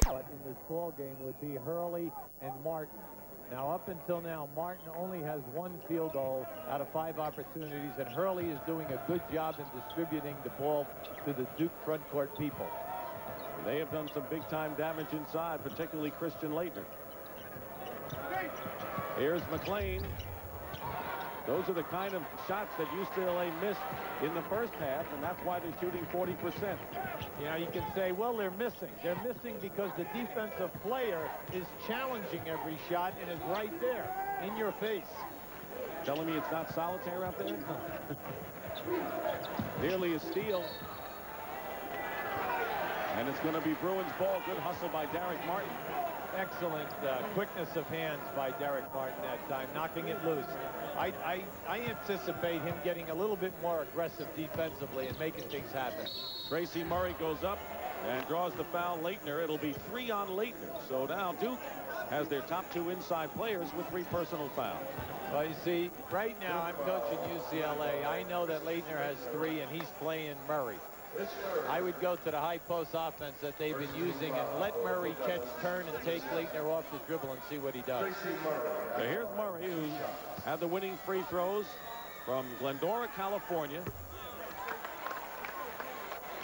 But in this ball game would be Hurley and Martin. Now, up until now, Martin only has 1 field goal out of 5 opportunities, and Hurley is doing a good job in distributing the ball to the Duke front court people. They have done some big-time damage inside, particularly Christian Laettner. Here's McLean. Those are the kind of shots that UCLA missed in the first half, and that's why they're shooting 40%. You know, you can say, well, they're missing. They're missing because the defensive player is challenging every shot and is right there in your face. Telling me it's not solitaire out there? Nearly a steal. And it's going to be Bruins ball. Good hustle by Derek Martin. Excellent quickness of hands by Derek Martin that time, knocking it loose. I anticipate him getting a little bit more aggressive defensively and making things happen. Tracy Murray goes up and draws the foul. Laettner. It'll be 3 on Laettner. So now Duke has their top 2 inside players with 3 personal fouls. Well, you see, right now I'm coaching UCLA. I know that Laettner has 3 and he's playing Murray. I would go to the high post offense that they've been using and let Murray catch, turn, and take Laettner off the dribble and see what he does. So here's Murray, who had the winning free throws from Glendora, California.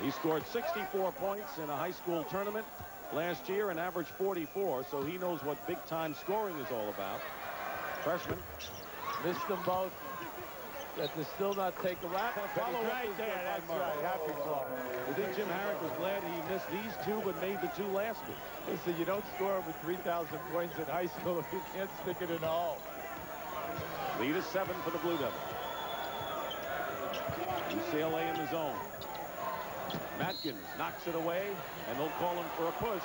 He scored 64 points in a high school tournament last year and averaged 44, so he knows what big-time scoring is all about. Freshman. Missed them both. That does still not take a rap. Follow right there. That's right. Happy ball. I think Jim Herrick was glad he missed these 2 but made the 2 last week. Listen, you don't score over 3,000 points in high school if you can't stick it in the hole. Lead is 7 for the Blue Devils. UCLA in the zone. Matkins knocks it away, and they'll call him for a push.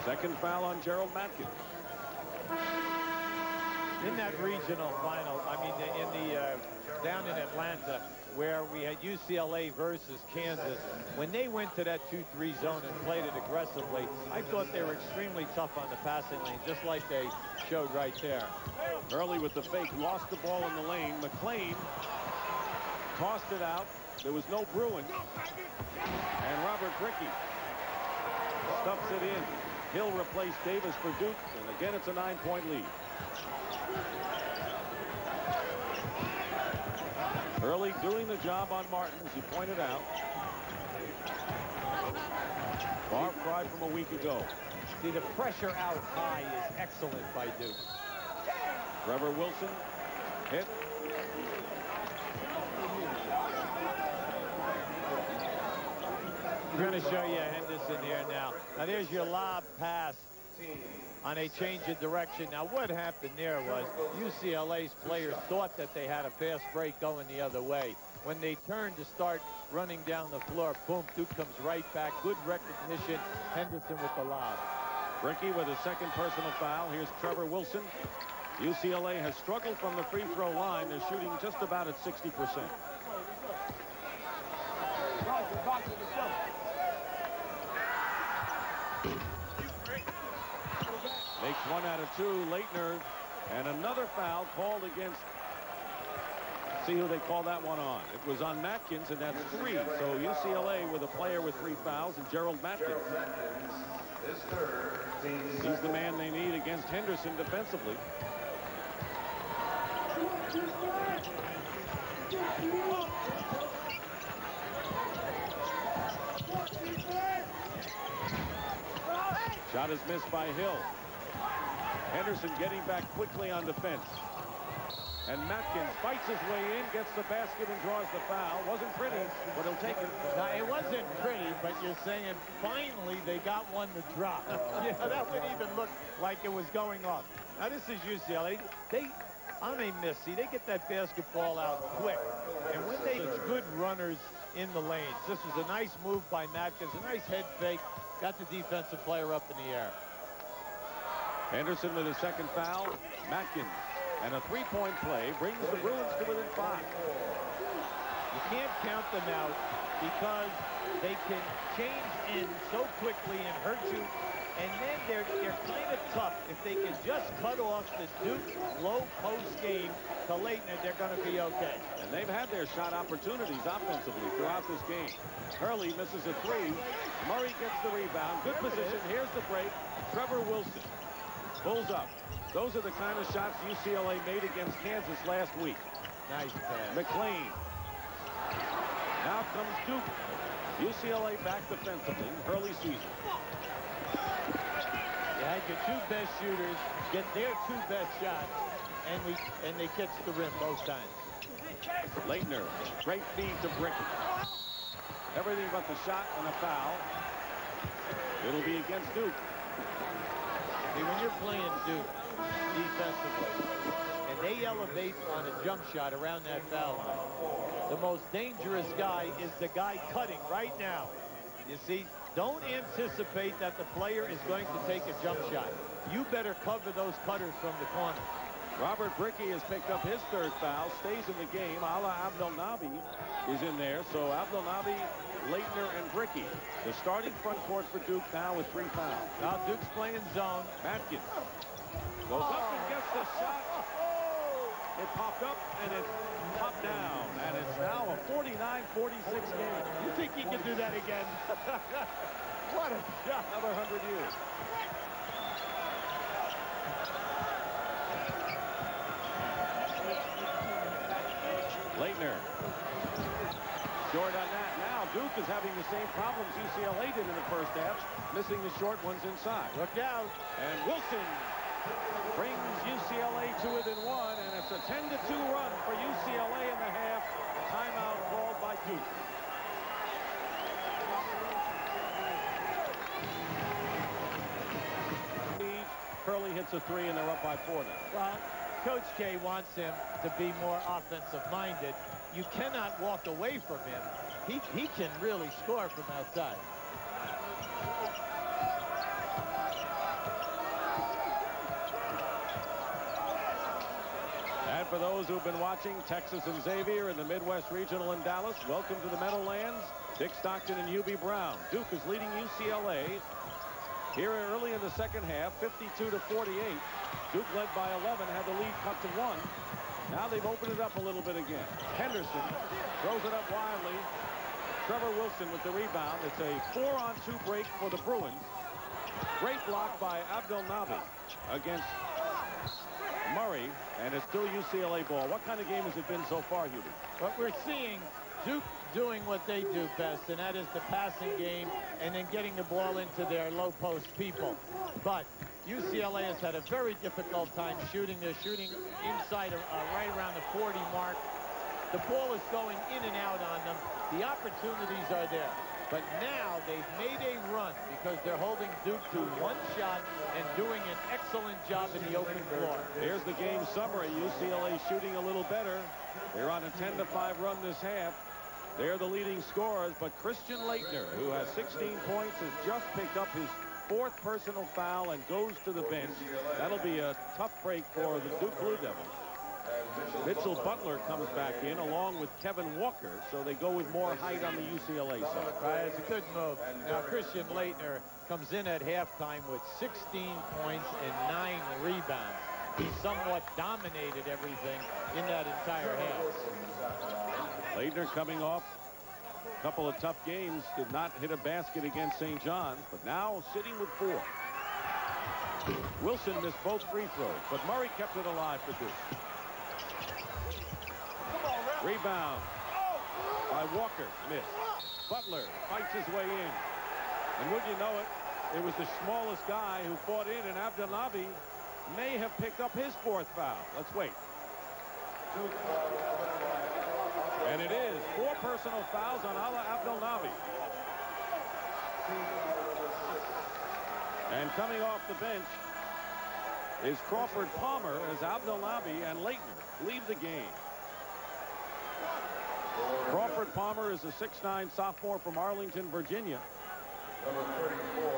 Second foul on Gerald Matkins. In that regional final, I mean, in the down in Atlanta, where we had UCLA versus Kansas, when they went to that 2-3 zone and played it aggressively, I thought they were extremely tough on the passing lane, just like they showed right there. Early with the fake, lost the ball in the lane. McLean tossed it out. There was no Bruin. And Robert Brickey stuffs it in. Hill replaced Davis for Duke, and again it's a 9-point lead. Early doing the job on Martin, as you pointed out. Far cry from a week ago. See, the pressure out high is excellent by Duke. Trevor Wilson hit. We're going to show you Henderson here now. Now there's your lob pass on a change of direction. Now what happened there was UCLA's players thought that they had a fast break going the other way. When they turned to start running down the floor, boom, Duke comes right back. Good recognition. Henderson with the lob. Brickey with a second personal foul. Here's Trevor Wilson. UCLA has struggled from the free throw line. They're shooting just about at 60%. Makes 1 out of 2. Laettner, and another foul called against. See who they call that one on. It was on Matkins, and that's 3. So UCLA with a player with 3 fouls, and Gerald Matkins. He's the man they need against Henderson defensively. Shot is missed by Hill. Henderson getting back quickly on defense. And Matkins fights his way in, gets the basket, and draws the foul. Wasn't pretty, but he'll take it. Now, it wasn't pretty, but you're saying finally they got one to drop. Yeah, that would even look like it was going off. Now, this is UCLA. They, on a miss, see, they get that basketball out quick. And when they good runners in the lanes, this was a nice move by Matkins, a nice head fake, got the defensive player up in the air. Henderson with his second foul. Matkins. And a 3-point play brings the Bruins to within 5. You can't count them out because they can change in so quickly and hurt you And then they're kind of tough. If they can just cut off the Duke low post game to Leitner, they're going to be okay. And they've had their shot opportunities offensively throughout this game. Hurley misses a three. Murray gets the rebound. Good position. Here's the break. Trevor Wilson pulls up. Those are the kind of shots UCLA made against Kansas last week. Nice pass. McLean. Now comes Duke. UCLA back defensively. Hurley sees it. You had your two best shooters get their two best shots, and they catch the rim both times. Leitner, great feed to Bricky. Everything but the shot and a foul. It'll be against Duke. See, when you're playing Duke defensively, and they elevate on a jump shot around that foul line, the most dangerous guy is the guy cutting right now. You see, don't anticipate that the player is going to take a jump shot. You better cover those cutters from the corner. Robert Bricky has picked up his third foul, stays in the game. Ala Abdelnaby is in there. So Abdelnaby, Leitner, and Bricky. The starting front court for Duke now with 3 fouls. Now Duke's playing zone. Matkins goes up and gets the shot. It popped up and it popped down. And it's now a 49-46 game. You think he can do that again? What a shot. Another 100 years. Leitner. Short on that. Now Duke is having the same problems UCLA did in the first half, missing the short ones inside. Look out. And Wilson brings UCLA to within 1, and it's a 10-2 run for UCLA in the half. Timeout called by Duke. Hurley hits a 3, and they're up by 4 now. Well, Coach K wants him to be more offensive-minded. You cannot walk away from him. He can really score from outside. And for those who've been watching Texas and Xavier in the Midwest Regional in Dallas, welcome to the Meadowlands. Dick Stockton and Hubie Brown. Duke is leading UCLA here early in the second half, 52-48. Duke led by 11, had the lead cut to 1. Now they've opened it up a little bit again. Henderson throws it up wildly. Trevor Wilson with the rebound. It's a 4-on-2 break for the Bruins. Great block by Abdelnaby against Murray, and it's still UCLA ball. What kind of game has it been so far, Hubie? But we're seeing Duke doing what they do best, and that is the passing game and then getting the ball into their low post people. But UCLA has had a very difficult time shooting. They're shooting inside right around the 40 mark. The ball is going in and out on them. The opportunities are there. But now they've made a run because they're holding Duke to 1 shot and doing an excellent job in the open floor. Here's the game summary. UCLA shooting a little better. They're on a 10-5 run this half. They're the leading scorers, but Christian Leitner, who has 16 points, has just picked up his 4th personal foul and goes to the bench. That'll be a tough break for the Duke Blue Devils. Mitchell Butler comes back in along with Kevin Walker, so they go with more height on the UCLA side. It's a good move. Now Christian Leitner comes in at halftime with 16 points and 9 rebounds. He somewhat dominated everything in that entire half. Leitner coming off a couple of tough games, did not hit a basket against St. John's, but now sitting with 4. Wilson missed both free throws, but Murray kept it alive for Duke. Rebound by Walker, missed. Butler fights his way in. And would you know it, it was the smallest guy who fought in, and Abdelnaby may have picked up his 4th foul. Let's wait. And it is 4 personal fouls on Ala Abdelnaby. And coming off the bench is Crawford Palmer as Abdelnaby and Leitner leave the game. Crawford Palmer is a 6'9" sophomore from Arlington, Virginia. Number 34,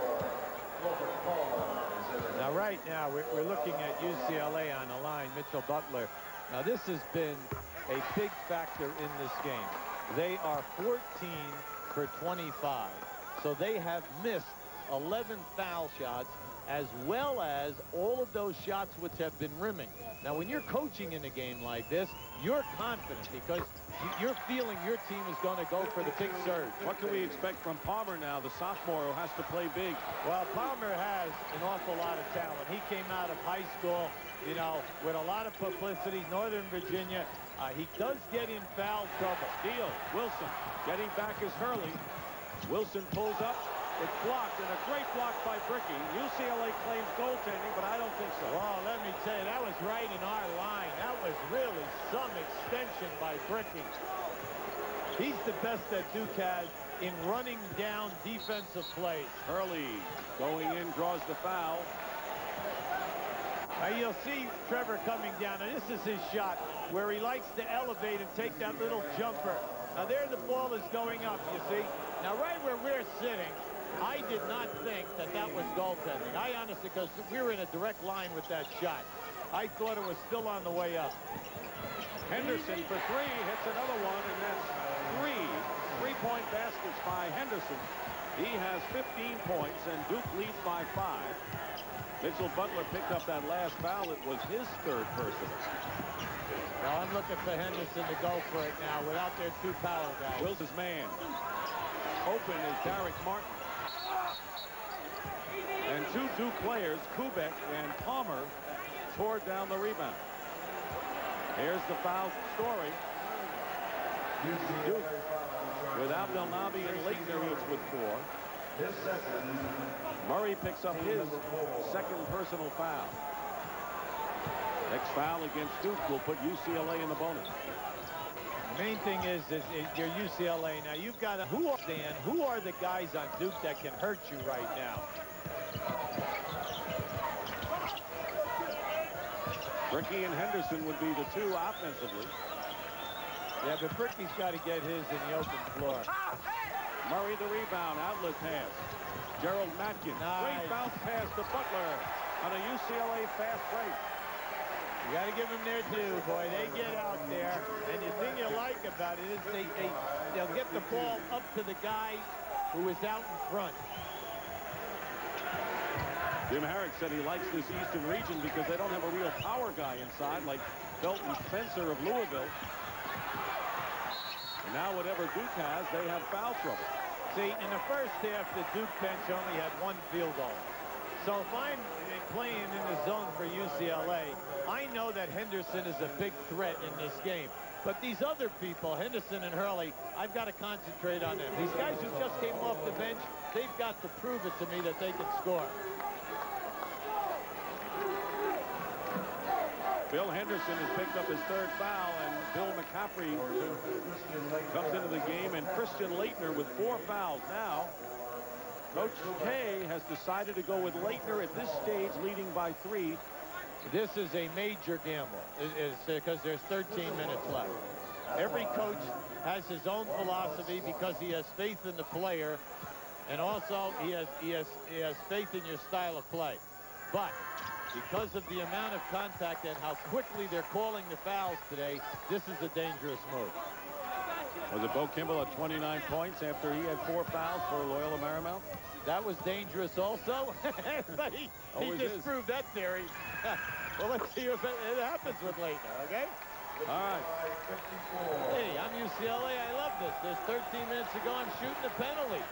Crawford Palmer. Now, right now, we're looking at UCLA on the line, Mitchell Butler. Now, this has been a big factor in this game. They are 14 for 25. So they have missed 11 foul shots, as well as all of those shots which have been rimming. Now, when you're coaching in a game like this, you're confident because you're feeling your team is going to go for the big surge. What can we expect from Palmer now, the sophomore who has to play big? Well, Palmer has an awful lot of talent. He came out of high school, you know, with a lot of publicity, Northern Virginia. He does get in foul trouble. Steal, Wilson, getting back is Hurley. Wilson pulls up. It's blocked, and a great block by Bricky. UCLA claims goaltending, but I don't think so. Well, let me tell you, that was right in our line. That was really some extension by Bricky. He's the best that Duke has in running down defensive plays. Hurley going in, draws the foul. Now you'll see Trevor coming down, and this is his shot where he likes to elevate and take that little jumper. Now there the ball is going up, you see. Now right where we're sitting, I did not think that that was goaltending. I honestly, because we were in a direct line with that shot. I thought it was still on the way up. Henderson for three, hits another one, and that's three-point baskets by Henderson. He has 15 points, and Duke leads by 5. Mitchell Butler picked up that last foul. It was his third personal. Now I'm looking for Henderson to go for it now without their two power guys. Wilson's man. Open is Derek Martin. And two Duke players, Kubek and Palmer, tore down the rebound. Here's the foul story. Duke, without Belnabi and Leitner, each with 4. Murray picks up his second personal foul. Next foul against Duke will put UCLA in the bonus. The main thing is you're UCLA. Now you've got who are the guys on Duke that can hurt you right now? Bricky and Henderson would be the two offensively. Yeah, but Bricky's got to get his in the open floor. Murray the rebound, outlet pass. Gerald Matkin. Nice. Great bounce pass to Butler on a UCLA fast break. You got to give them their due, boy. They get out there, and the thing you like about it is they'll get the ball up to the guy who is out in front. Jim Herrick said he likes this Eastern region because they don't have a real power guy inside like Felton Spencer of Louisville. And now whatever Duke has, they have foul trouble. See, in the first half, the Duke bench only had 1 field goal. So if I'm playing in the zone for UCLA, I know that Henderson is a big threat in this game. But these other people, Henderson and Hurley, I've got to concentrate on them. These guys who just came off the bench, they've got to prove it to me that they can score. Bill Henderson has picked up his third foul, and Bill McCaffrey comes into the game, and Christian Leitner with 4 fouls. Now, Coach K has decided to go with Leitner at this stage, leading by 3. This is a major gamble, because there's 13 minutes left. Every coach has his own philosophy because he has faith in the player, and also he has faith in your style of play. But because of the amount of contact and how quickly they're calling the fouls today, this is a dangerous move. Was it Bo Kimball at 29 points after he had 4 fouls for Loyola Marymount? That was dangerous also. But he disproved that theory. Well, let's see if it happens with Leitner, okay? All right. Hey, I'm UCLA. I love this. There's 13 minutes to go. I'm shooting a penalty.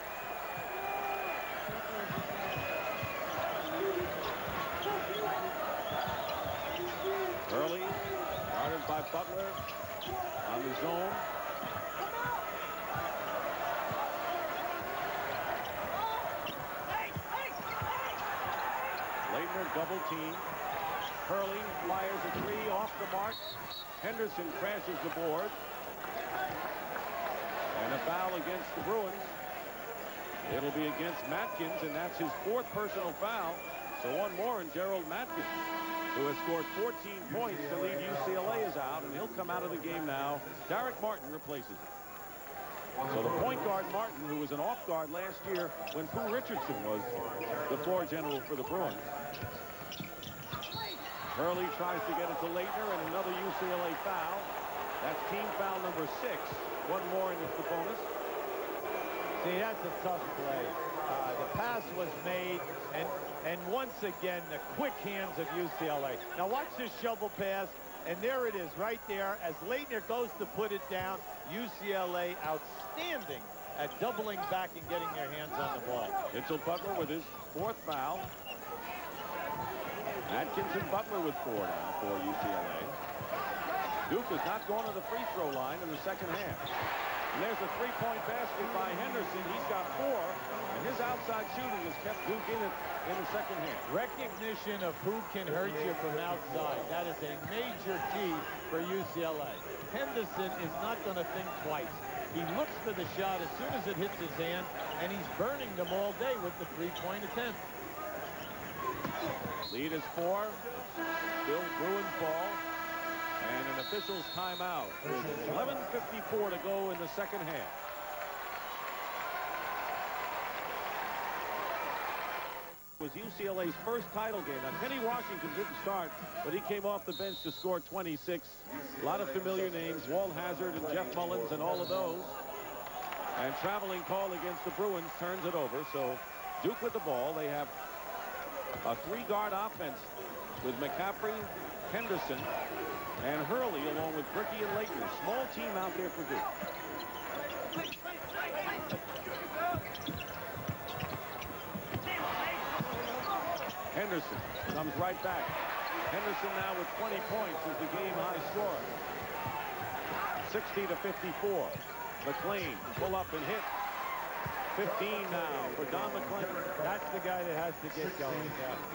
Early, guarded by Butler on the zone. Leitner double team. Hurley fires a 3 off the mark. Henderson crashes the board. And a foul against the Bruins. It'll be against Matkins, and that's his 4th personal foul. So one more, and Gerald Matkins, who has scored 14 points to lead UCLA, is out, and he'll come out of the game now. Derek Martin replaces him. So the point guard Martin, who was an off guard last year when Pooh Richardson was the floor general for the Bruins. Hurley tries to get it to Leitner, and another UCLA foul. That's team foul number 6. One more, and it's the bonus. See, that's a tough play. The pass was made. And once again, the quick hands of UCLA. Now watch this shovel pass, and there it is right there. As Leitner goes to put it down, UCLA outstanding at doubling back and getting their hands on the ball. Mitchell Butler with his 4th foul. Atkins and Butler with 4 now for UCLA. Duke is not going to the free throw line in the second half. And there's a 3-point basket by Henderson. He's got 4, and his outside shooting has kept Duke in it in the second half. Recognition of who can hurt you from outside. That is a major key for UCLA. Henderson is not going to think twice. He looks for the shot as soon as it hits his hand, and he's burning them all day with the 3-point attempt. Lead is 4. Still Bruins ball. And an official's timeout with 11:54 to go in the second half. It was UCLA's first title game. Now, Kenny Washington didn't start, but he came off the bench to score 26. A lot of familiar names, Walt Hazzard and Jeff Mullins and all of those. And traveling call against the Bruins turns it over. So Duke with the ball. They have a 3-guard offense with McCaffrey, Henderson, and Hurley along with Bricky and Leitner. Small team out there for Duke. Henderson comes right back. Henderson now with 20 points is the game high scorer. 60-54. McLean pull up and hit. 15 now for Don McLean. That's the guy that has to get going.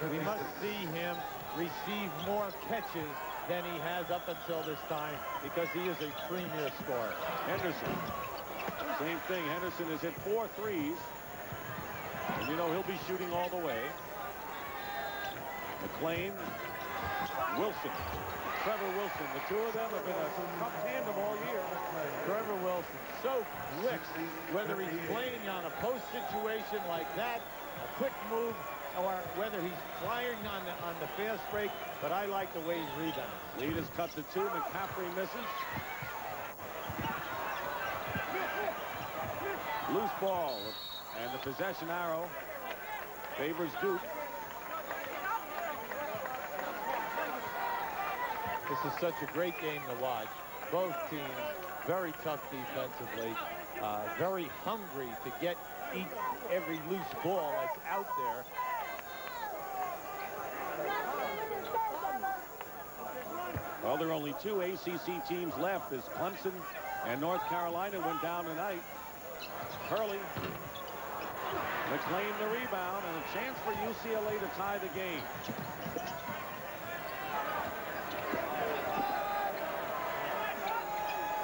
We must see him receive more catches than he has up until this time, because he is a premier scorer. Henderson, same thing. Henderson has hit 4 threes, and you know he'll be shooting all the way. McLean, Wilson, Trevor Wilson. The two of them have been a tough tandem all year. Trevor Wilson, so quick, whether he's playing on a post situation like that, a quick move, or whether he's firing on the fast break, but I like the way he's rebounding. Lead is cut to 2. McCaffrey misses. Loose ball, and the possession arrow favors Duke. This is such a great game to watch. Both teams very tough defensively, very hungry to get every loose ball that's out there. Well, there are only 2 ACC teams left as Clemson and North Carolina went down tonight. Hurley, McLean the rebound, and a chance for UCLA to tie the game.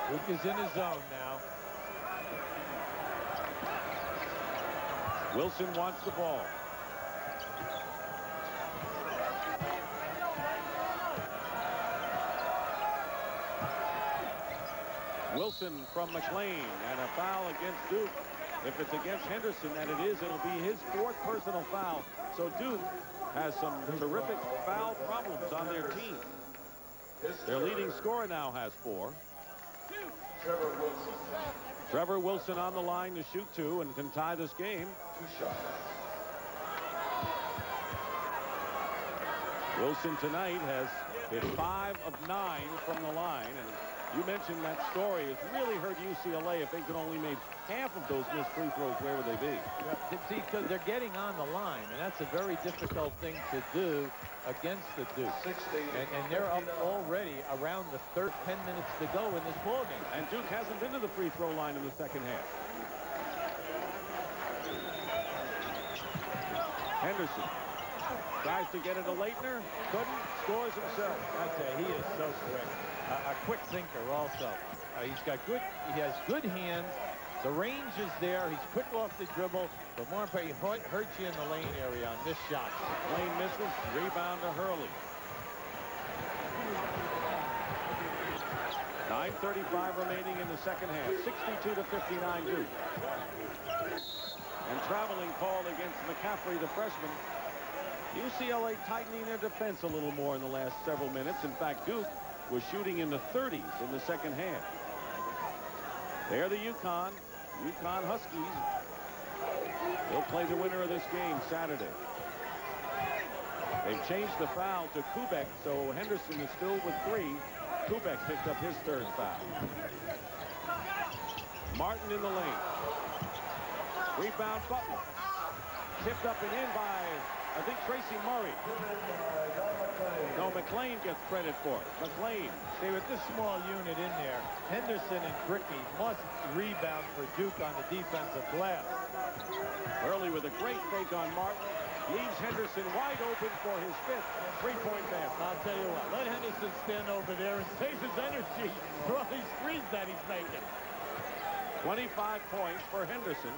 Duke is in his zone now. Wilson wants the ball. Wilson from McLean, and a foul against Duke. If it's against Henderson, and it is, it'll be his 4th personal foul. So Duke has some terrific foul problems on their team. Their leading scorer now has 4. Trevor Wilson on the line to shoot 2 and can tie this game. 2 shots. Wilson tonight has hit 5 of 9 from the line, and you mentioned that story has really hurt UCLA. If they could only make half of those missed free throws, where would they be? See, because they're getting on the line, and that's a very difficult thing to do against the Duke. And they're up already around the 10 minutes to go in this ballgame. And Duke hasn't been to the free throw line in the second half. Henderson tries to get it to Leitner, couldn't, scores himself. Okay, he is so quick. A quick thinker also. He has good hands. The range is there. He's quick off the dribble, but more importantly, he hurts you in the lane area on this shot. Lane misses, rebound to Hurley. 9:35 remaining in the second half. 62-59 Duke. And traveling call against McCaffrey, the freshman. UCLA tightening their defense a little more in the last several minutes. In fact, Duke was shooting in the 30s in the second half. They're the UConn Huskies. They'll play the winner of this game Saturday. They've changed the foul to Kubek, so Henderson is still with 3. Kubek picked up his 3rd foul. Martin in the lane. Rebound Butler. Tipped up and in by, I think, Tracy Murray. No, McLean gets credit for it. McLean. See, with this small unit in there, Henderson and Bricky must rebound for Duke on the defensive glass. Early with a great fake on Martin. Leaves Henderson wide open for his 5th 3-point basket. I'll tell you what, let Henderson stand over there and save his energy for all these threes that he's making. 25 points for Henderson.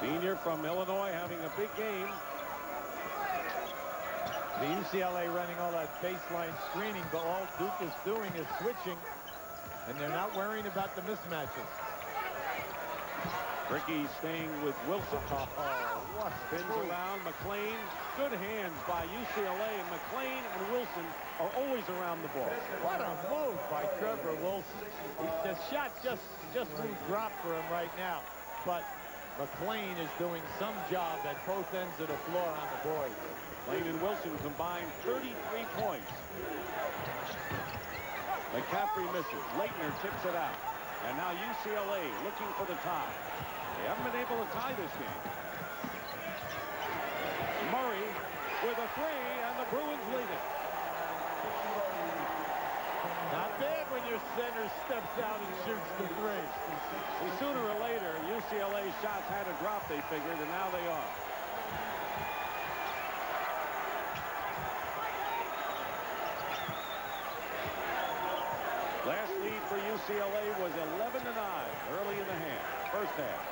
Senior from Illinois having a big game. The UCLA running all that baseline screening, but all Duke is doing is switching, and they're not worrying about the mismatches. Ricky staying with Wilson. What Spins around. McLean. Good hands by UCLA, and McLean and Wilson are always around the ball. What a move by Trevor Wilson. The shot just won't drop for him right now, but McLean is doing some job at both ends of the floor on the board. McLean and Wilson combined 33 points. McCaffrey misses. Leitner tips it out. And now UCLA looking for the tie. They haven't been able to tie this game. Murray with a 3, and the Bruins lead it. Not bad when your center steps out and shoots the 3. See, sooner or later, UCLA's shots had to drop, they figured, and now they are. Last lead for UCLA was 11-9 early in the first half.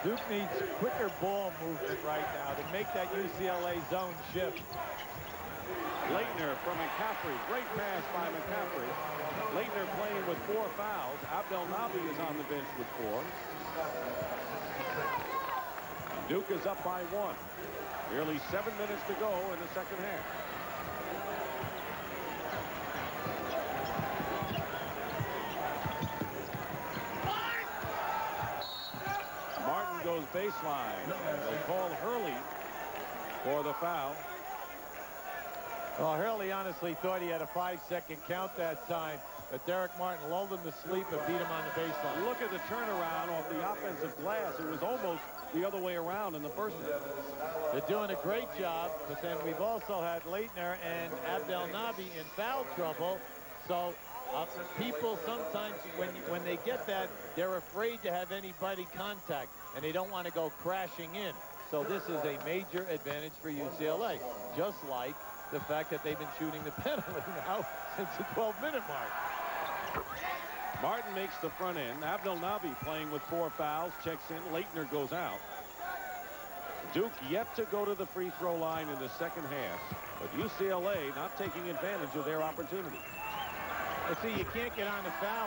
Duke needs quicker ball movement right now to make that UCLA zone shift. Leitner from McCaffrey. Great pass by McCaffrey. Leitner playing with 4 fouls. Abdelnaby is on the bench with 4. Duke is up by 1. Nearly 7 minutes to go in the second half. Martin goes baseline. They call Hurley for the foul. Well, Hurley honestly thought he had a 5-second count that time, but Derek Martin lulled him to sleep and beat him on the baseline. Look at the turnaround off the offensive glass. It was almost the other way around in the first half. They're doing a great job, but then we've also had Leitner and Abdelnaby in foul trouble. So people sometimes, when they get that, they're afraid to have anybody contact, and they don't want to go crashing in. So this is a major advantage for UCLA, just like the fact that they've been shooting the penalty now since the 12-minute mark. Martin makes the front end. Abdelnaby playing with 4 fouls, checks in. Leitner goes out. Duke yet to go to the free throw line in the second half, but UCLA not taking advantage of their opportunity. But see, you can't get on the foul